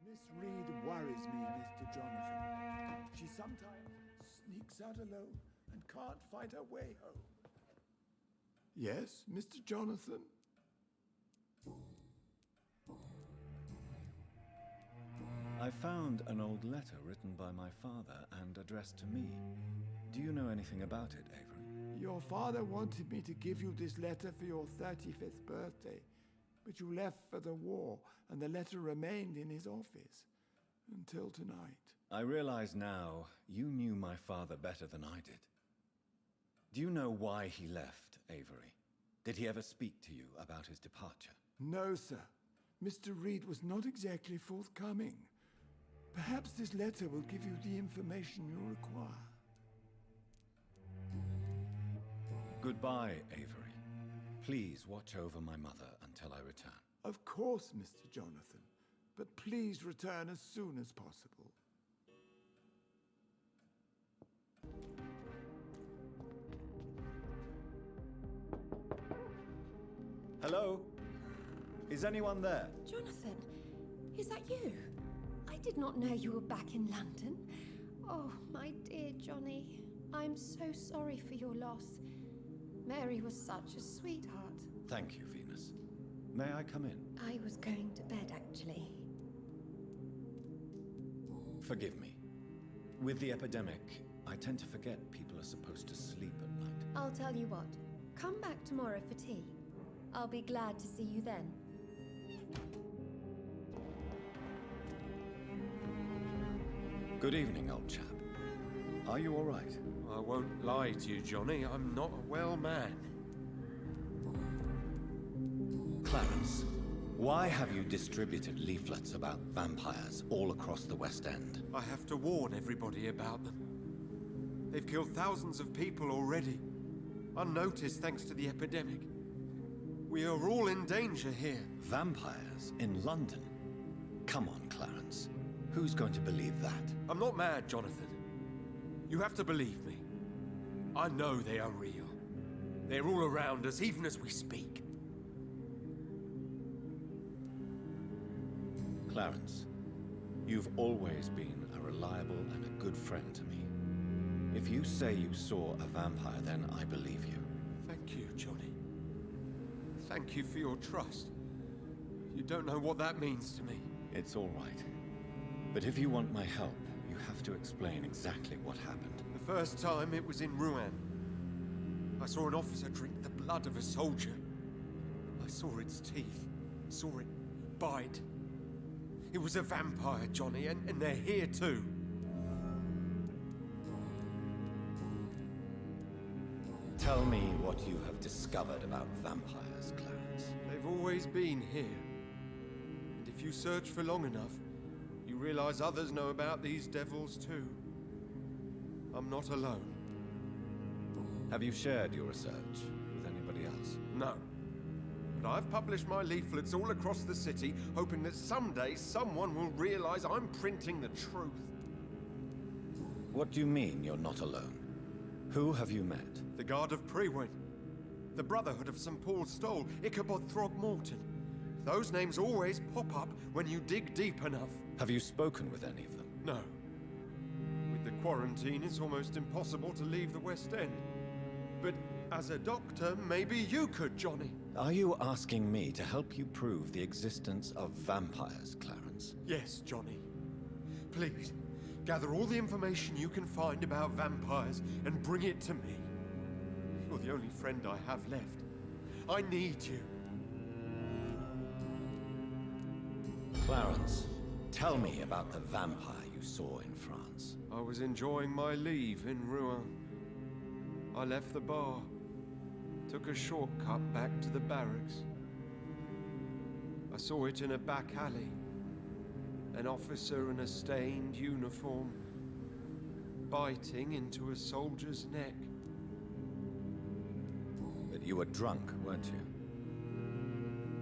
Miss Reed worries me, Mr. Jonathan. She sometimes sneaks out alone and can't find her way home. Yes, Mr. Jonathan? I found an old letter written by my father and addressed to me. Do you know anything about it, Avery? Your father wanted me to give you this letter for your 35th birthday, but you left for the war, and the letter remained in his office until tonight. I realize now you knew my father better than I did. Do you know why he left, Avery? Did he ever speak to you about his departure? No, sir. Mr. Reed was not exactly forthcoming. Perhaps this letter will give you the information you require. Goodbye, Avery. Please watch over my mother until I return. Of course, Mr. Jonathan. But please return as soon as possible. Hello? Is anyone there? Jonathan, is that you? I did not know you were back in London. Oh, my dear Johnny. I'm so sorry for your loss. Mary was such a sweetheart. Thank you, Venus. May I come in? I was going to bed, actually. Forgive me. With the epidemic, I tend to forget people are supposed to sleep at night. I'll tell you what. Come back tomorrow for tea. I'll be glad to see you then. Good evening, old chap. Are you all right? I won't lie to you, Johnny. I'm not a well man. Clarence, why have you distributed leaflets about vampires all across the West End? I have to warn everybody about them. They've killed thousands of people already, unnoticed thanks to the epidemic. We are all in danger here. Vampires in London? Come on, Clarence. Who's going to believe that? I'm not mad, Jonathan. You have to believe me. I know they are real. They're all around us, even as we speak. Clarence, you've always been a reliable and a good friend to me. If you say you saw a vampire, then I believe you. Thank you, Johnny. Thank you for your trust. You don't know what that means to me. It's all right. But if you want my help, you have to explain exactly what happened. The first time it was in Rouen. I saw an officer drink the blood of a soldier. I saw its teeth, saw it bite. It was a vampire, Johnny, and they're here too. Tell me what you have discovered about vampires, Clarence. They've always been here. And if you search for long enough, you realize others know about these devils too. I'm not alone. Have you shared your research with anybody else? No. But I've published my leaflets all across the city, hoping that someday someone will realize I'm printing the truth. What do you mean you're not alone? Who have you met? The Guard of Priwen, the Brotherhood of St. Paul's Stole, Ichabod Throgmorton. Those names always pop up when you dig deep enough. Have you spoken with any of them? No. With the quarantine, it's almost impossible to leave the West End. But as a doctor, maybe you could, Johnny. Are you asking me to help you prove the existence of vampires, Clarence? Yes, Johnny. Please, gather all the information you can find about vampires and bring it to me. You're the only friend I have left. I need you. Clarence, tell me about the vampire you saw in France. I was enjoying my leave in Rouen. I left the bar, took a shortcut back to the barracks. I saw it in a back alley. An officer in a stained uniform, biting into a soldier's neck. But you were drunk, weren't you?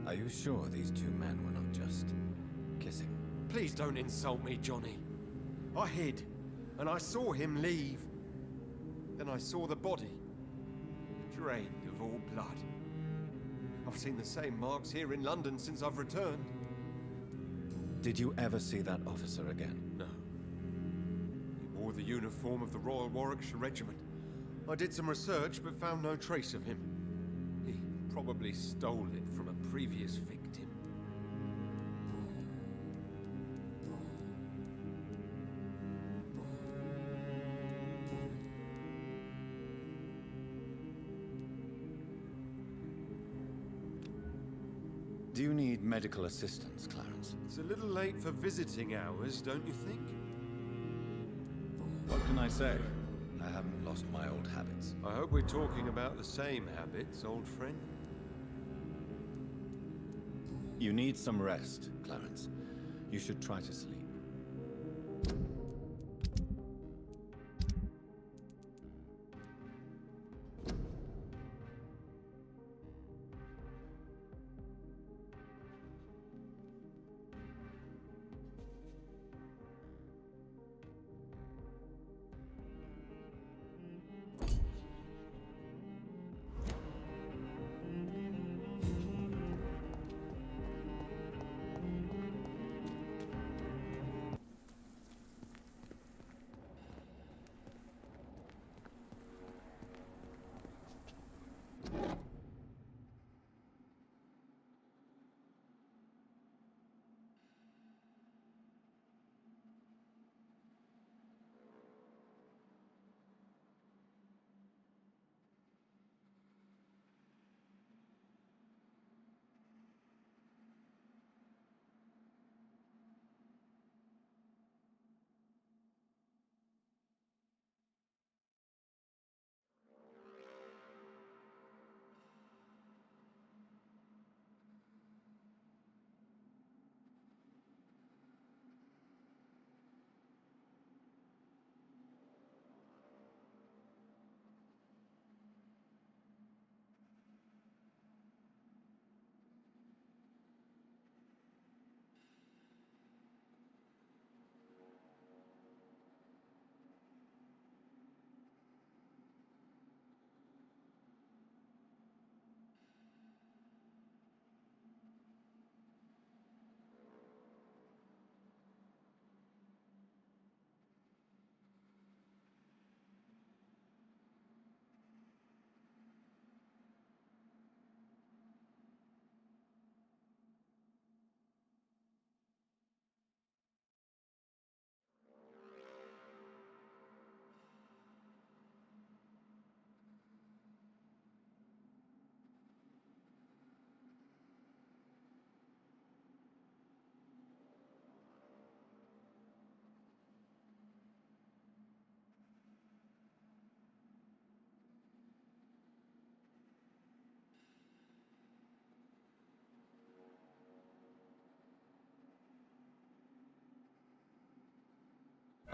Are you sure these two men were not just kissing? Please don't insult me, Johnny. I hid, and I saw him leave. Then I saw the body, drained of all blood. I've seen the same marks here in London since I've returned. Did you ever see that officer again? No. He wore the uniform of the Royal Warwickshire Regiment. I did some research, but found no trace of him. He probably stole it from a previous victim. Do you need medical assistance, Clarence? It's a little late for visiting hours, don't you think? What can I say? I haven't lost my old habits. I hope we're talking about the same habits, old friend. You need some rest, Clarence. You should try to sleep.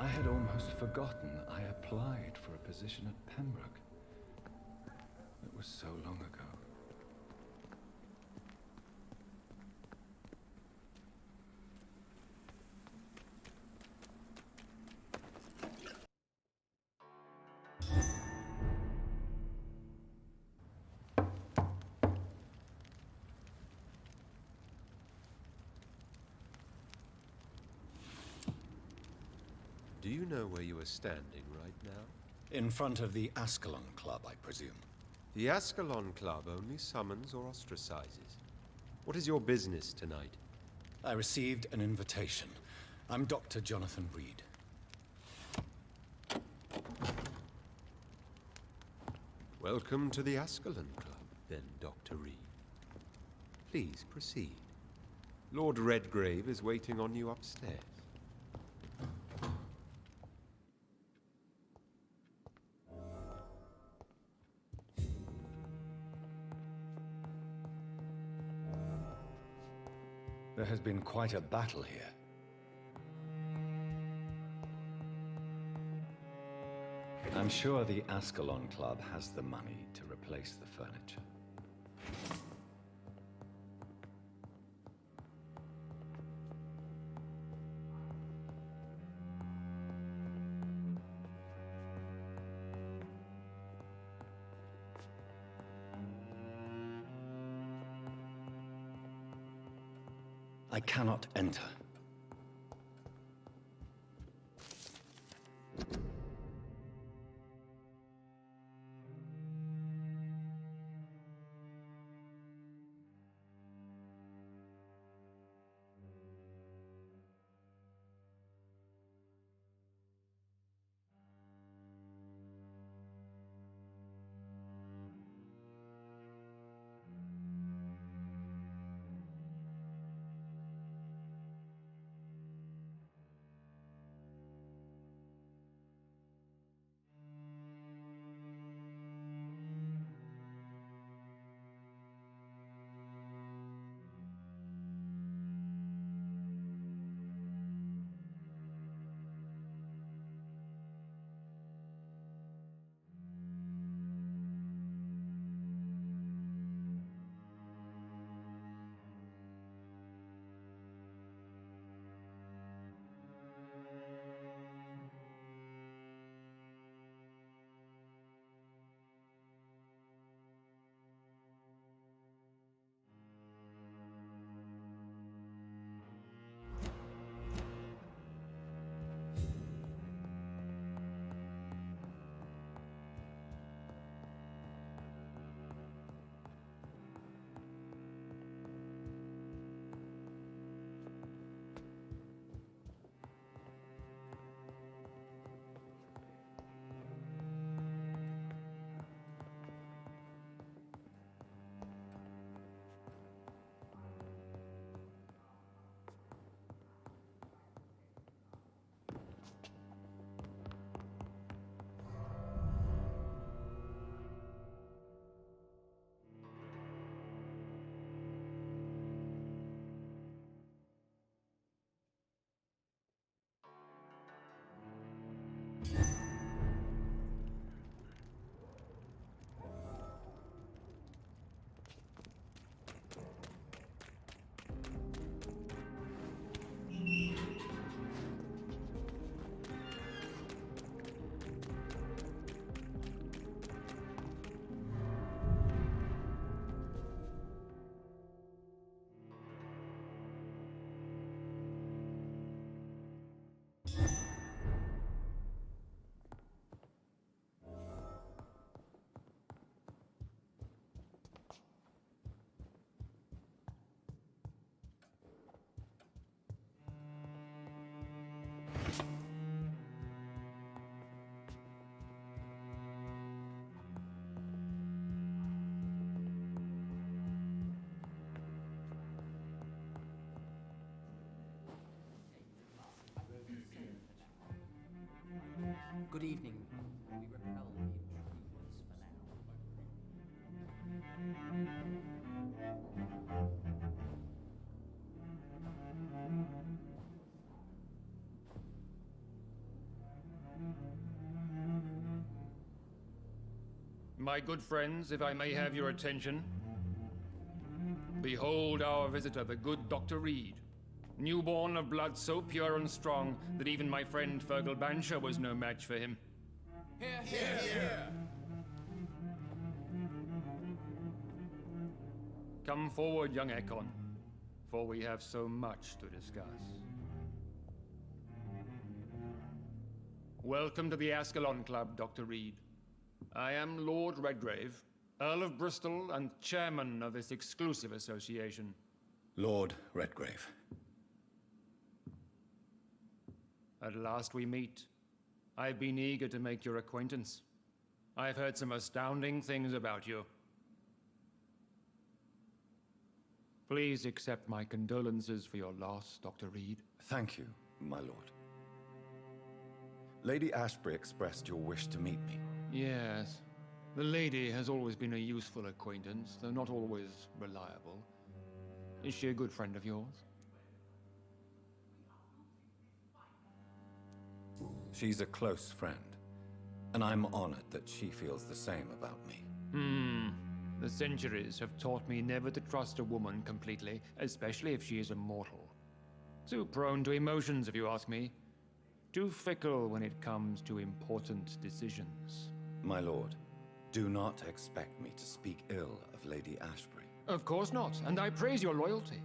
I had almost forgotten I applied for a position at Pembroke. It was so long ago. Do you know where you are standing right now? In front of the Ascalon Club, I presume. The Ascalon Club only summons or ostracizes. What is your business tonight? I received an invitation. I'm Dr. Jonathan Reed. Welcome to the Ascalon Club, then, Dr. Reed. Please proceed. Lord Redgrave is waiting on you upstairs. There has been quite a battle here. I'm sure the Ascalon Club has the money to replace the furniture. I cannot enter. Good evening. We repel the intruders for now. My good friends, if I may have your attention. Behold our visitor, the good Dr. Reed. Newborn of blood so pure and strong that even my friend Fergal Bansher was no match for him. Come forward, young Ekon, for we have so much to discuss. Welcome to the Ascalon Club, Dr. Reed. I am Lord Redgrave, Earl of Bristol and chairman of this exclusive association. Lord Redgrave. At last we meet. I've been eager to make your acquaintance. I've heard some astounding things about you. Please accept my condolences for your loss, Dr. Reed. Thank you, my lord. Lady Ashbury expressed your wish to meet me. Yes. The lady has always been a useful acquaintance, though not always reliable. Is she a good friend of yours? She's a close friend, and I'm honored that she feels the same about me. The centuries have taught me never to trust a woman completely, especially if she is a mortal. Too prone to emotions, if you ask me. Too fickle when it comes to important decisions. My lord, do not expect me to speak ill of Lady Ashbury. Of course not, and I praise your loyalty.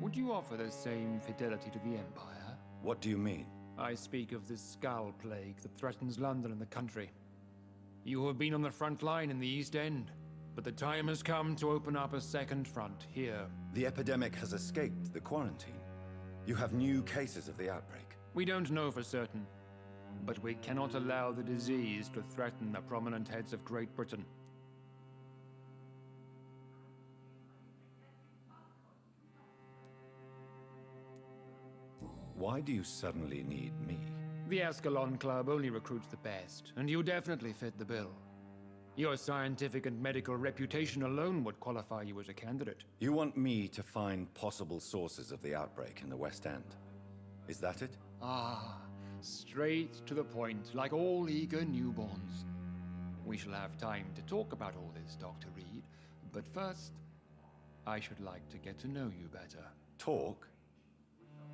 Would you offer the same fidelity to the Empire? What do you mean? I speak of this skull plague that threatens London and the country. You have been on the front line in the East End, but the time has come to open up a second front here. The epidemic has escaped the quarantine. You have new cases of the outbreak. We don't know for certain, but we cannot allow the disease to threaten the prominent heads of Great Britain. Why do you suddenly need me? The Ascalon Club only recruits the best, and you definitely fit the bill. Your scientific and medical reputation alone would qualify you as a candidate. You want me to find possible sources of the outbreak in the West End. Is that it? Ah, straight to the point, like all eager newborns. We shall have time to talk about all this, Dr. Reed, but first, I should like to get to know you better. Talk?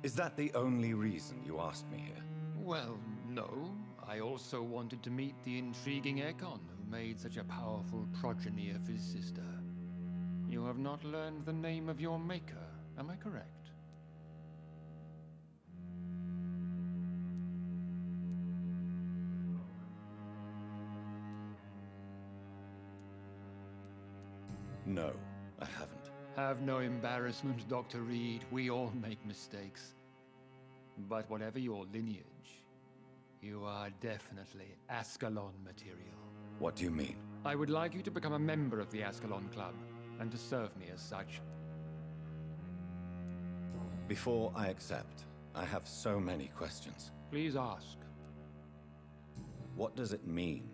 Is that the only reason you asked me here? Well, no. I also wanted to meet the intriguing Ekon, who made such a powerful progeny of his sister. You have not learned the name of your maker, am I correct? No, I haven't. Have no embarrassment, Dr. Reed. We all make mistakes. But whatever your lineage, you are definitely Ascalon material. What do you mean? I would like you to become a member of the Ascalon Club, and to serve me as such. Before I accept, I have so many questions. Please ask. What does it mean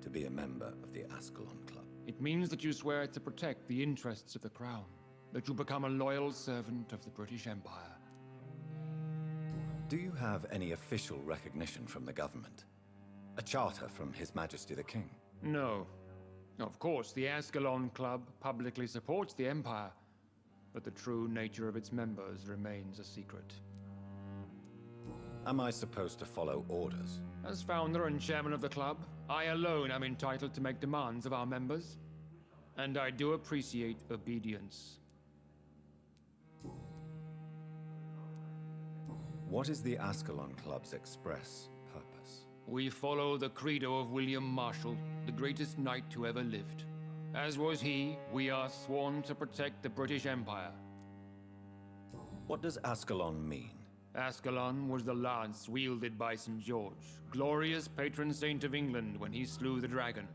to be a member of the Ascalon Club? It means that you swear to protect the interests of the Crown, that you become a loyal servant of the British Empire. Do you have any official recognition from the government? A charter from His Majesty the King? No. Of course, the Ascalon Club publicly supports the Empire, but the true nature of its members remains a secret. Am I supposed to follow orders? As founder and chairman of the club, I alone am entitled to make demands of our members, and I do appreciate obedience. What is the Ascalon Club's express purpose? We follow the credo of William Marshall, the greatest knight who ever lived. As was he, we are sworn to protect the British Empire. What does Ascalon mean? Ascalon was the lance wielded by St. George, glorious patron saint of England when he slew the dragon.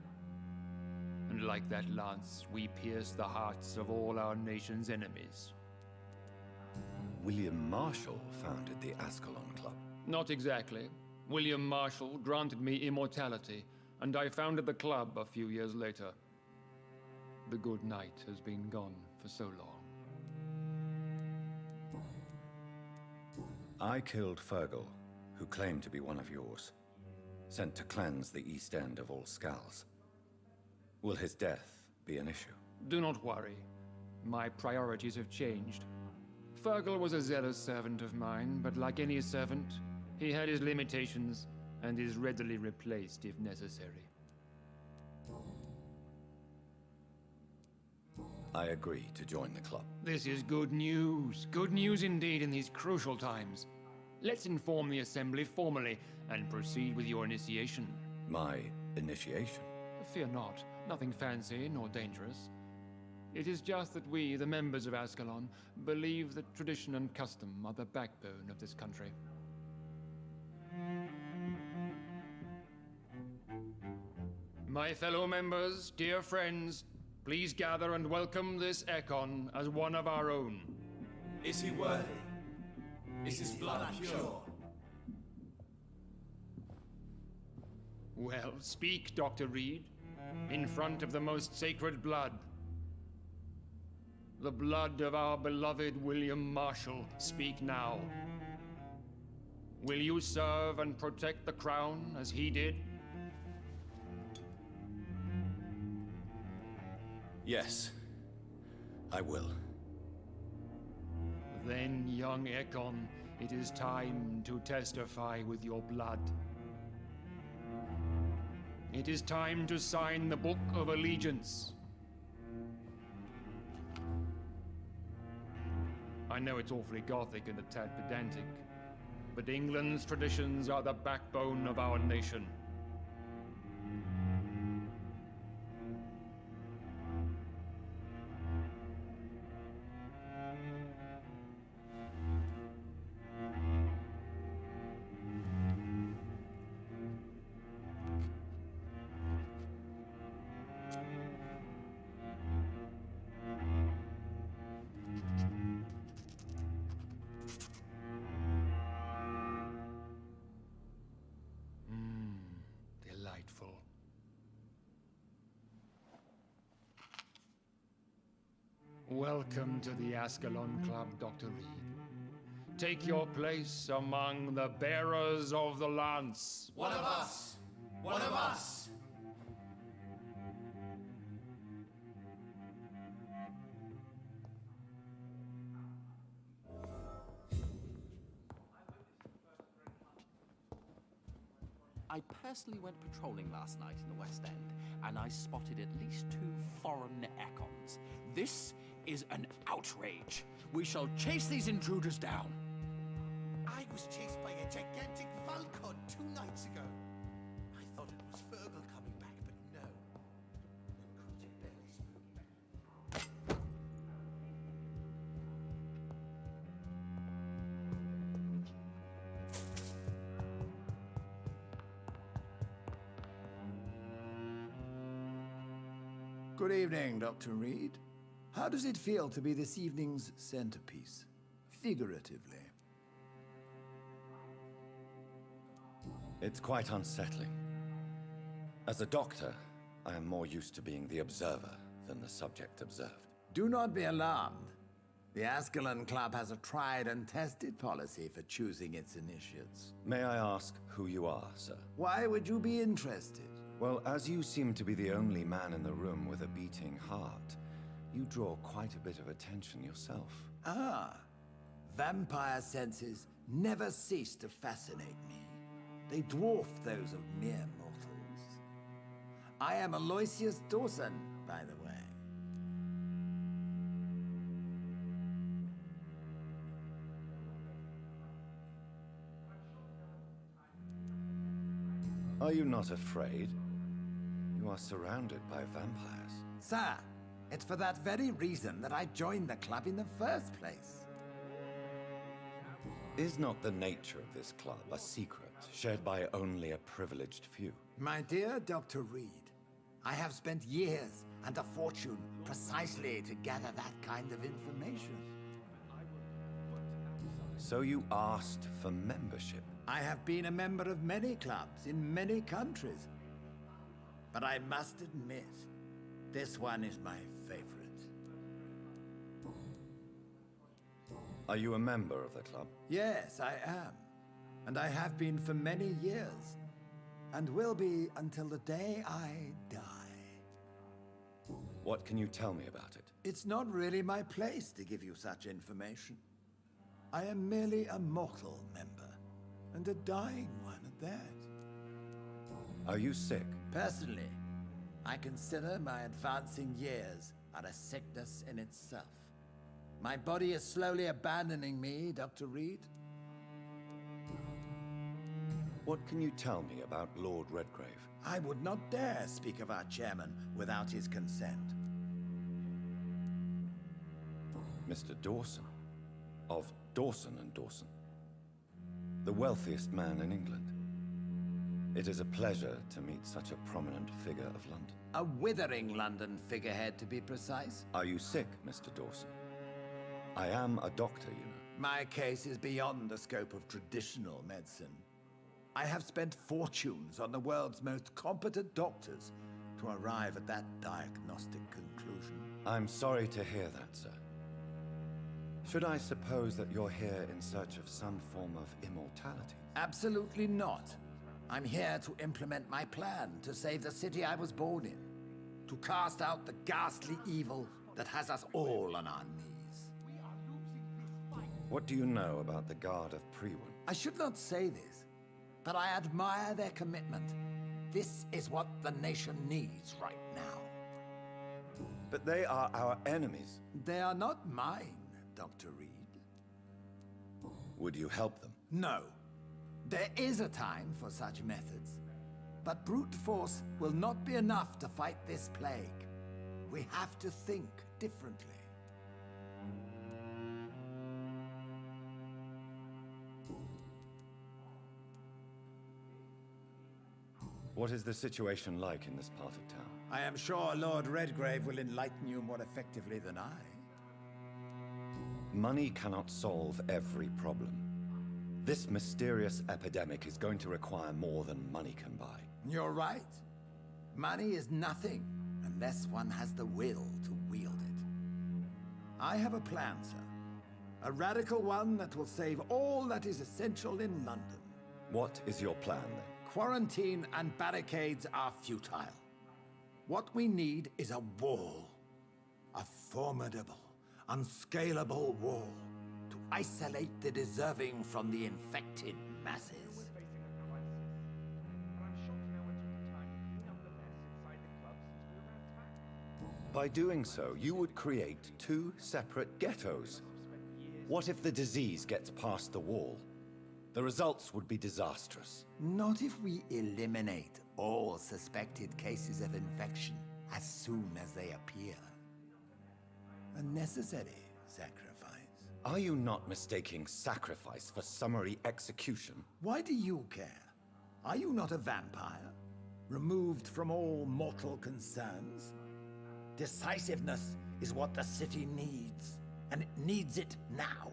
And like that lance, we pierce the hearts of all our nation's enemies. William Marshall founded the Ascalon Club. Not exactly. William Marshall granted me immortality, and I founded the club a few years later. The good knight has been gone for so long. I killed Fergal, who claimed to be one of yours, sent to cleanse the East End of all skulls. Will his death be an issue? Do not worry. My priorities have changed. Fergal was a zealous servant of mine, but like any servant, he had his limitations and is readily replaced if necessary. I agree to join the club. This is good news. Good news indeed in these crucial times. Let's inform the Assembly formally and proceed with your initiation. My initiation? Fear not. Nothing fancy nor dangerous. It is just that we, the members of Ascalon, believe that tradition and custom are the backbone of this country. My fellow members, dear friends, please gather and welcome this Ekon as one of our own. Is he worthy? Is his blood pure? Well, speak, Dr. Reed, in front of the most sacred blood. The blood of our beloved William Marshall, speak now. Will you serve and protect the crown as he did? Yes, I will. Then, young Ekon, it is time to testify with your blood. It is time to sign the Book of Allegiance. I know it's awfully gothic and a tad pedantic, but England's traditions are the backbone of our nation. Delightful. Welcome to the Ascalon Club, Dr. Reed. Take your place among the bearers of the lance. One of us! One of us! I personally went patrolling last night in the West End, and I spotted at least 2 foreign econs. This is an outrage. We shall chase these intruders down. I was chased by a gigantic falcon 2 nights ago. I thought it was Fergal coming back, but no. The creature barely spoke. Good evening, Dr. Reed. How does it feel to be this evening's centerpiece? Figuratively. It's quite unsettling. As a doctor, I am more used to being the observer than the subject observed. Do not be alarmed. The Ascalon Club has a tried and tested policy for choosing its initiates. May I ask who you are, sir? Why would you be interested? Well, as you seem to be the only man in the room with a beating heart, you draw quite a bit of attention yourself. Ah, vampire senses never cease to fascinate me. They dwarf those of mere mortals. I am Aloysius Dawson, by the way. Are you not afraid? You are surrounded by vampires. Sir, it's for that very reason that I joined the club in the first place. Is not the nature of this club a secret shared by only a privileged few? My dear Dr. Reed, I have spent years and a fortune precisely to gather that kind of information. So you asked for membership? I have been a member of many clubs in many countries. But I must admit, this one is my favorite. Are you a member of the club? Yes, I am. And I have been for many years. And will be until the day I die. What can you tell me about it? It's not really my place to give you such information. I am merely a mortal member, and a dying one at that. Are you sick? Personally, I consider my advancing years are a sickness in itself. My body is slowly abandoning me, Dr. Reed. What can you tell me about Lord Redgrave? I would not dare speak of our chairman without his consent. Mr. Dawson, of Dawson and Dawson, the wealthiest man in England. It is a pleasure to meet such a prominent figure of London. A withering London figurehead, to be precise. Are you sick, Mr. Dawson? I am a doctor, you know. My case is beyond the scope of traditional medicine. I have spent fortunes on the world's most competent doctors to arrive at that diagnostic conclusion. I'm sorry to hear that, sir. Should I suppose that you're here in search of some form of immortality? Absolutely not. I'm here to implement my plan to save the city I was born in. To cast out the ghastly evil that has us all on our knees. What do you know about the Guard of Priwen? I should not say this, but I admire their commitment. This is what the nation needs right now. But they are our enemies. They are not mine, Dr. Reed. Would you help them? No, There is a time for such methods, but brute force will not be enough to fight this plague. We have to think differently. What is the situation like in this part of town? I am sure Lord Redgrave will enlighten you more effectively than I. Money cannot solve every problem. This mysterious epidemic is going to require more than money can buy. You're right. Money is nothing unless one has the will to wield it. I have a plan, sir. A radical one that will save all that is essential in London. What is your plan, then? Quarantine and barricades are futile. What we need is a wall. A formidable, unscalable wall to isolate the deserving from the infected masses. By doing so, you would create two separate ghettos. What if the disease gets past the wall? The results would be disastrous. Not if we eliminate all suspected cases of infection as soon as they appear. A necessary sacrifice. Are you not mistaking sacrifice for summary execution? Why do you care? Are you not a vampire? Removed from all mortal concerns? Decisiveness is what the city needs, and it needs it now.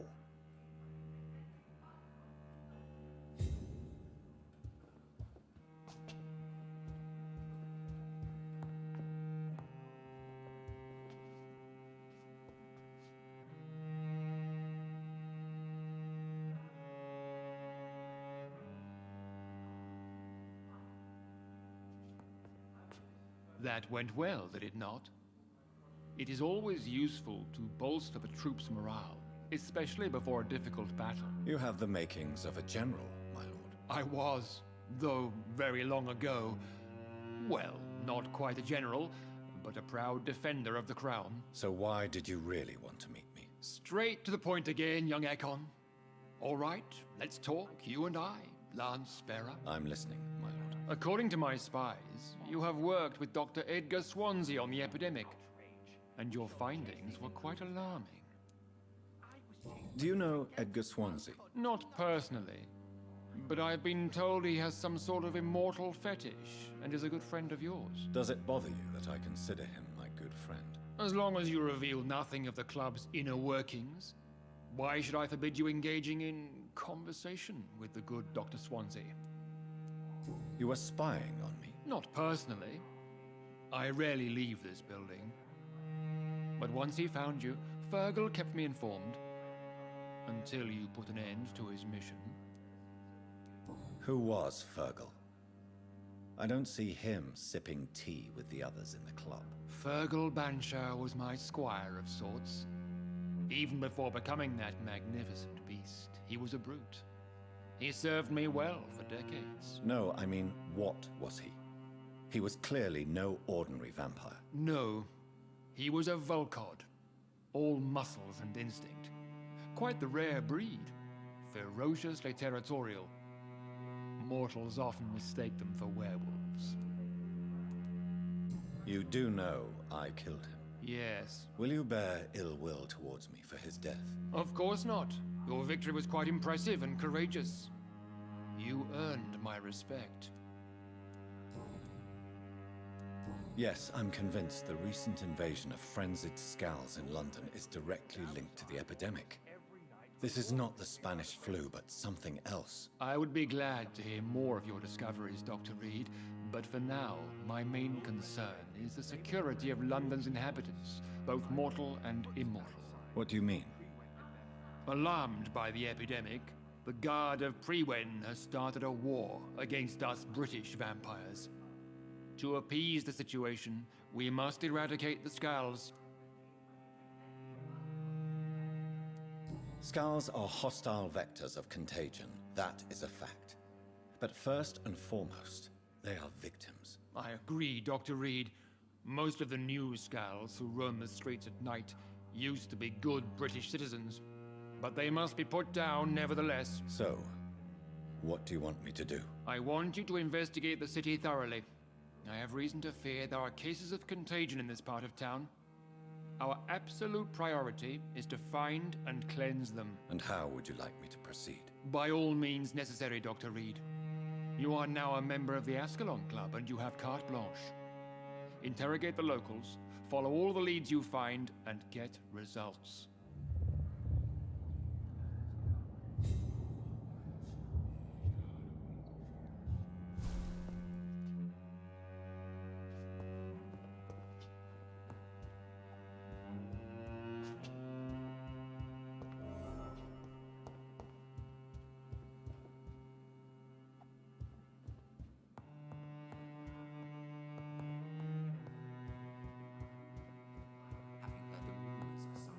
That went well, did it not? It is always useful to bolster the troops' morale, especially before a difficult battle. You have the makings of a general, my lord. I was, though very long ago, well, not quite a general, but a proud defender of the crown. So why did you really want to meet me? Straight to the point again, young Ekon. All right, let's talk, you and I, Lance Sparrow. I'm listening, my lord. According to my spies, you have worked with Dr. Edgar Swansea on the epidemic, and your findings were quite alarming. Do you know Edgar Swansea? Not personally, but I've been told he has some sort of immortal fetish and is a good friend of yours. Does it bother you that I consider him my good friend? As long as you reveal nothing of the club's inner workings, why should I forbid you engaging in conversation with the good Dr. Swansea? You were spying on me? Not personally. I rarely leave this building. But once he found you, Fergal kept me informed. Until you put an end to his mission. Who was Fergal? I don't see him sipping tea with the others in the club. Fergal Banshire was my squire of sorts. Even before becoming that magnificent beast, he was a brute. He served me well for decades. No, I mean, what was he? He was clearly no ordinary vampire. No. He was a Volcod. All muscles and instinct. Quite the rare breed. Ferociously territorial. Mortals often mistake them for werewolves. You do know I killed him. Yes. Will you bear ill will towards me for his death? Of course not. Your victory was quite impressive and courageous. You earned my respect. Yes, I'm convinced the recent invasion of frenzied Skulls in London is directly linked to the epidemic. This is not the Spanish flu, but something else. I would be glad to hear more of your discoveries, Dr. Reed, but for now, my main concern is the security of London's inhabitants, both mortal and immortal. What do you mean? Alarmed by the epidemic, the Guard of Priwen has started a war against us British vampires. To appease the situation, we must eradicate the Skulls. Skulls are hostile vectors of contagion, that is a fact. But first and foremost, they are victims. I agree, Dr. Reed. Most of the new Skulls who roam the streets at night used to be good British citizens. But they must be put down nevertheless. So, What do you want me to do? I want you to investigate the city thoroughly. I have reason to fear there are cases of contagion in this part of town. Our absolute priority is to find and cleanse them. And how would you like me to proceed? By all means necessary, Dr. Reed. You are now a member of the Ascalon Club and you have carte blanche. Interrogate the locals, follow all the leads you find, and get results. Have you heard the rumors of some?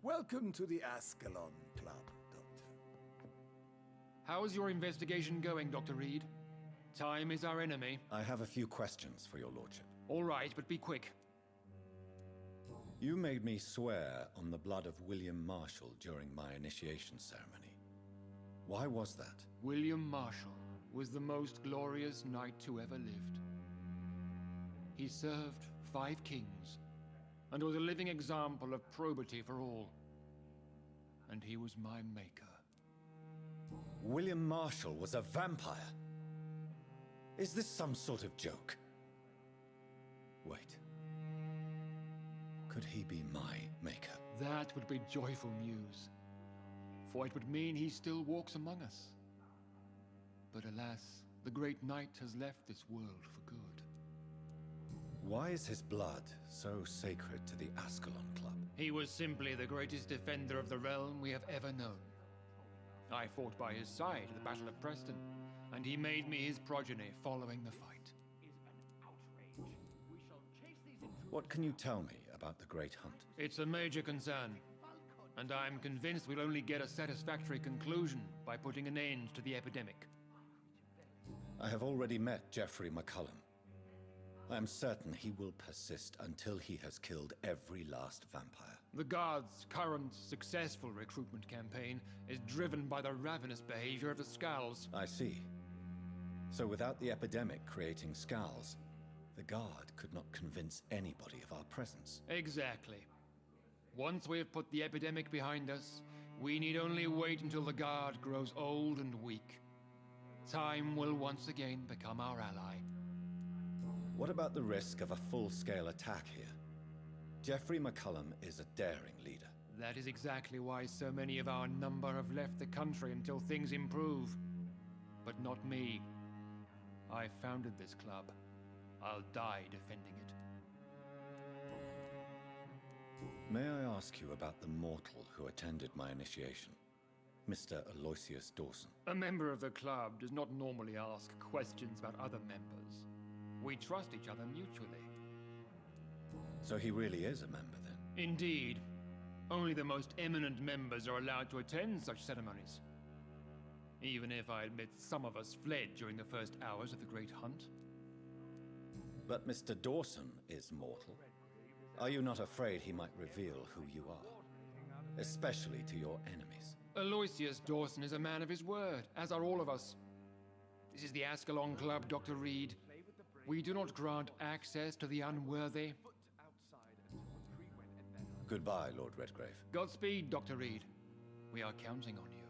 Welcome to the Ascalon Club, Doctor. How is your investigation going, Dr. Reed? Time is our enemy. I have a few questions for your lordship. All right, but be quick. You made me swear on the blood of William Marshall during my initiation ceremony. Why was that? William Marshall was the most glorious knight who ever lived. He served 5 kings and was a living example of probity for all. And he was my maker. William Marshall was a vampire? Is this some sort of joke? Wait. Could he be my maker? That would be joyful news, for it would mean he still walks among us. But alas, the great knight has left this world for good. Why is his blood so sacred to the Ascalon Club? He was simply the greatest defender of the realm we have ever known. I fought by his side at the Battle of Preston, and he made me his progeny following the fight. Is an outrage. We shall chase these intruders. What can you tell me about the Great Hunt? It's a major concern, and I'm convinced we'll only get a satisfactory conclusion by putting an end to the epidemic. I have already met Geoffrey McCullum. I am certain he will persist until he has killed every last vampire. The Guard's current successful recruitment campaign is driven by the ravenous behavior of the Skulls. I see. So without the epidemic creating Skulls, the Guard could not convince anybody of our presence. Exactly. Once we have put the epidemic behind us, we need only wait until the Guard grows old and weak. Time will once again become our ally. What about the risk of a full-scale attack here? Geoffrey McCullum is a daring leader. That is exactly why so many of our number have left the country until things improve. But not me. I founded this club. I'll die defending it. May I ask you about the mortal who attended my initiation? Mr. Aloysius Dawson. A member of the club does not normally ask questions about other members. We trust each other mutually. So he really is a member, then? Indeed. Only the most eminent members are allowed to attend such ceremonies. Even if I admit some of us fled during the first hours of the Great Hunt. But Mr. Dawson is mortal. Are you not afraid he might reveal who you are? Especially to your enemies. Aloysius Dawson is a man of his word, as are all of us. This is the Ascalon Club, Dr. Reed. We do not grant access to the unworthy. Goodbye, Lord Redgrave. Godspeed, Dr. Reed. We are counting on you.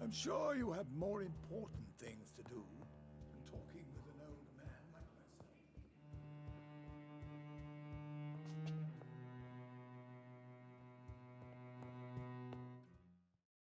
I'm sure you have more important things to do.